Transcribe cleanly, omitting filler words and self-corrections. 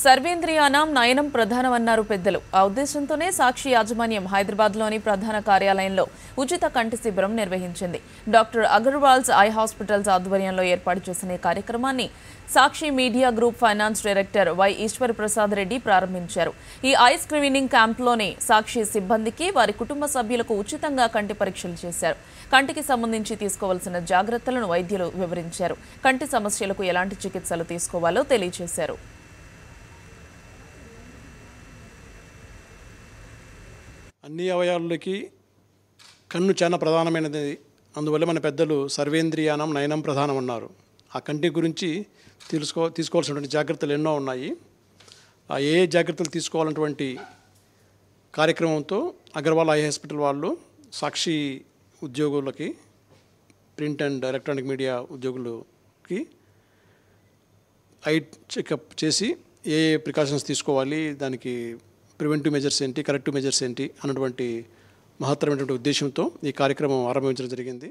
సర్వేంద్రియానాం నయనం ప్రధానమన్నారు పెద్దలు. ఆ ఉద్దేశంతోనే సాక్షి యాజమాన్యం హైదరాబాద్లోని ప్రధాన కార్యాలయంలో ఉచిత కంటి శిబిరం నిర్వహించింది. డాక్టర్ అగర్వాల్స్ ఐ హాస్పిటల్స్ ఆధ్వర్యంలో ఏర్పాటు చేసిన ఈ కార్యక్రమాన్ని Sakshi media group finance director Y Eshwar Prasad Reddy ప్రారంభించారు. ఈ ఐ స్క్రీనింగ్ క్యాంప్లోనే సాక్షి సిబ్బందికి, వారి కుటుంబ సభ్యులకు ఉచితంగా కంటి పరీక్షలు చేశారు. కంటికి సంబంధించి తీసుకోవాల్సిన జాగ్రత్తలను వైద్యులు వివరించారు. కంటి సమస్యలకు ఎలాంటి చికిత్సలు తీసుకోవాలో తెలియజేశారు. అన్ని అవయవాలకి కన్ను చాలా ప్రధానమైనది. అందువల్ల మన పెద్దలు సర్వేంద్రియానం నయనం ప్రధానం అన్నారు. ఆ కంటి గురించి తీసుకోవాల్సినటువంటి జాగ్రత్తలు ఎన్నో ఉన్నాయి. ఆ ఏ జాగ్రత్తలు తీసుకోవాలన్నటువంటి కార్యక్రమంతో అగర్వాల్ ఐ హాస్పిటల్ వాళ్ళు సాక్షి ఉద్యోగులకి, ప్రింట్ అండ్ ఎలక్ట్రానిక్ మీడియా ఉద్యోగులకి ఐ చెకప్ చేసి ఏ ప్రికాషన్స్ తీసుకోవాలి, దానికి ప్రివెంటివ్ మెజర్స్ ఏంటి, కరెక్టివ్ మెజర్స్ ఏంటి అన్నటువంటి మహత్తరమైనటువంటి ఉద్దేశంతో ఈ కార్యక్రమం ఆరంభించడం జరిగింది.